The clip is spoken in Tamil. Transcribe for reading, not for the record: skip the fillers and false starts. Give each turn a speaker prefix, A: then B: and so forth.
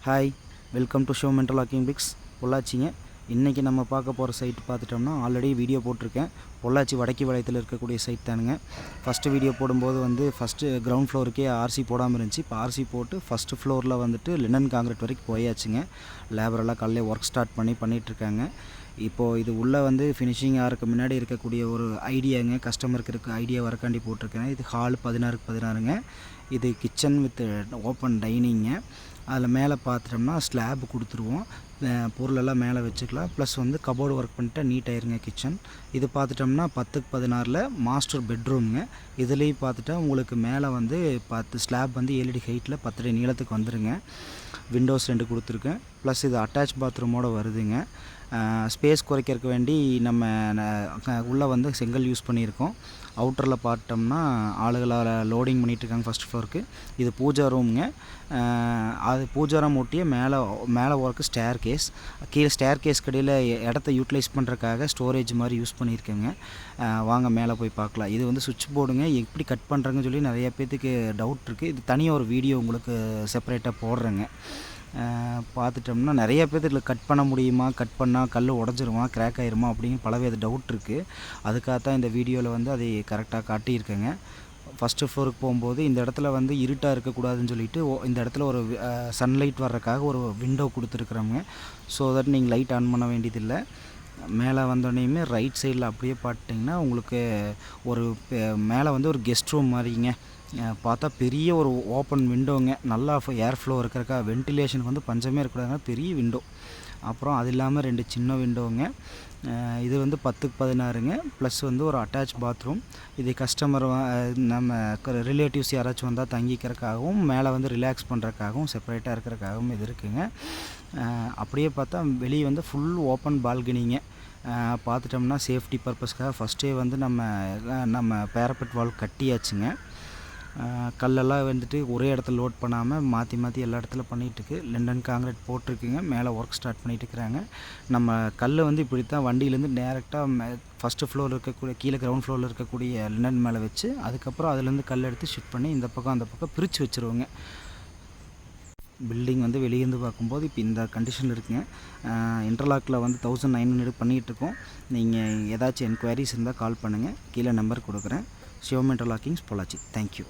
A: Hi, welcome to show mental locking fix பொள்ளாச்சிங்க. இன்றைக்கி நம்ம பார்க்க போகிற சைட் பார்த்துட்டோம்னா ஆல்ரெடி வீடியோ போட்டிருக்கேன். பொள்ளாச்சி வடக்கி வளையத்தில் இருக்கக்கூடிய சைட் தானுங்க. ஃபஸ்ட்டு வீடியோ போடும்போது ஃபஸ்ட்டு கிரவுண்ட் ஃப்ளோருக்கே ஆர்சி போடாமல் இருந்துச்சு. இப்போ ஆர்சி போட்டு ஃபஸ்ட்டு ஃப்ளோரில் லினன் காங்கிரீட் வரைக்கும் போயாச்சுங்க. லேபரெல்லாம் காலையிலே ஒர்க் ஸ்டார்ட் பண்ணிகிட்ருக்காங்க. இப்போது இது உள்ளே ஃபினிஷிங் ஆகிறதுக்கு முன்னாடி இருக்கக்கூடிய ஒரு ஐடியாங்க, கஸ்டமருக்கு இருக்க ஐடியா வரக்காண்டி போட்டிருக்கேன். இது ஹால் 16க்கு 16ங்க. இது கிச்சன் வித் ஓப்பன் டைனிங்க. அதில் மேலே பார்த்துட்டோம்னா ஸ்லாப் கொடுத்துருவோம். பொருளெல்லாம் மேலே வச்சுக்கலாம். ப்ளஸ் கபோர்டு ஒர்க் பண்ணிட்டா நீட்டாயிருங்க கிச்சன். இது பார்த்துட்டோம்னா 10க்கு 16 மாஸ்டர் பெட்ரூம்ங்க. இதுலேயும் பார்த்துட்டா உங்களுக்கு மேலே 10 ஸ்லாப் 7 அடி ஹைட்டில் 10 அடி நீளத்துக்கு வந்துடுங்க. விண்டோஸ் 2 கொடுத்துருக்கேன். ப்ளஸ் இது அட்டாச் பாத்ரூமோடு வருதுங்க. ஸ்பேஸ் குறைக்கிறதுக்கு வேண்டி நம்ம உள்ளே செங்கல் யூஸ் பண்ணியிருக்கோம். அவுட்டரில் பார்த்தோம்னா ஆளுகளால் லோடிங் பண்ணிகிட்ருக்காங்க ஃபஸ்ட் ஃப்ளோருக்கு. இது பூஜா ரூமுங்க. அது பூஜா ரூம் ஒட்டியே மேலே ஒர்க்கு ஸ்டேர் கேஸ். கீழே ஸ்டேர் கேஸ் கடையில் இடத்த யூட்டிலைஸ் பண்ணுறதுக்காக ஸ்டோரேஜ் மாதிரி யூஸ் பண்ணியிருக்கேங்க. வாங்க மேலே போய் பார்க்கலாம். இது சுவிட்ச் போர்டுங்க. எப்படி கட் பண்ணுறங்கன்னு சொல்லி நிறைய பேர்த்துக்கு டவுட் இருக்குது. இது தனியாக ஒரு வீடியோ உங்களுக்கு செப்பரேட்டாக போடுறேங்க. பார்த்துட்டோம்னா நிறைய பேர் இதில் கட் பண்ண முடியுமா, கட் பண்ணால் கல் உடஞ்சிருமா, கிராக் ஆயிருமா அப்படின்னு பலவித டவுட் இருக்குது. அதுக்காக தான் இந்த வீடியோவில் அதை கரெக்டாக காட்டியிருக்கேங்க. ஃபஸ்ட்டு ஃப்ளோருக்கு போகும்போது இந்த இடத்துல இருட்டாக இருக்கக்கூடாதுன்னு சொல்லிட்டு இந்த இடத்துல ஒரு சன்லைட் வர்றதுக்காக ஒரு விண்டோ கொடுத்துருக்குறோங்க. ஸோ தட் நீங்கள் லைட் ஆன் பண்ண வேண்டியதில்லை. மேலே வந்தோடனேயுமே ரைட் சைடில் அப்படியே பார்த்திங்கன்னா உங்களுக்கு ஒரு மேலே ஒரு கெஸ்ட் ரூம் மாதிரிங்க. பார்த்தா பெரிய ஒரு ஓப்பன் விண்டோங்க. நல்லா ஏர் ஃப்ளோ இருக்கிறக்கா வென்டிலேஷனுக்கு பஞ்சமே இருக்கக்கூடாதுங்க. பெரிய விண்டோ. அப்புறம் அது இல்லாமல் 2 சின்ன விண்டோங்க. இது 10க்கு 16ங்க. ப்ளஸ் ஒரு அட்டாச் பாத்ரூம். இது கஸ்டமர் நம்ம ரிலேட்டிவ்ஸ் யாராச்சும் வந்தால் தங்கிக்கிறதுக்காகவும் மேலே ரிலாக்ஸ் பண்ணுறதுக்காகவும் செப்பரேட்டாக இருக்கிறதுக்காகவும் இது இருக்குதுங்க. அப்படியே பார்த்தா வெளியே ஃபுல் ஓப்பன் பால்கனிங்க. பார்த்துட்டோம்னா சேஃப்டி பர்பஸ்க்காக ஃபஸ்ட்டே நம்ம பேரப்பெட் வால் கட்டியாச்சுங்க. கல்லெல்லாம் ஒரே இடத்துல லோட் பண்ணாமல் மாற்றி எல்லா இடத்துல பண்ணிகிட்ருக்கு. Linen concrete போட்டிருக்குங்க. மேலே ஒர்க் ஸ்டார்ட் பண்ணிகிட்ருக்குறாங்க. நம்ம கல் இப்படி தான் வண்டியிலேருந்து டேரெக்டாக ஃபஸ்ட்டு ஃப்ளோரில் இருக்கக்கூடிய கீழே கிரவுண்ட் ஃப்ளோரில் இருக்கக்கூடிய லினன் மேலே வச்சு அதுக்கப்புறம் அதுலேருந்து கல் எடுத்து ஷிஃப்ட் பண்ணி இந்த பக்கம் அந்த பக்கம் பிரித்து வச்சுருவோங்க. பில்டிங் வெளியேருந்து பார்க்கும்போது இப்போ இந்த கண்டிஷனில் இருக்குங்க. இன்டர்லாக்கில் 1900 பண்ணிகிட்ருக்கோம். நீங்கள் ஏதாச்சும் என்கொயரிஸ் இருந்தால் கால் பண்ணுங்கள். கீழே நம்பர் கொடுக்குறேன். Show mental lockings Pollachi. Thank you.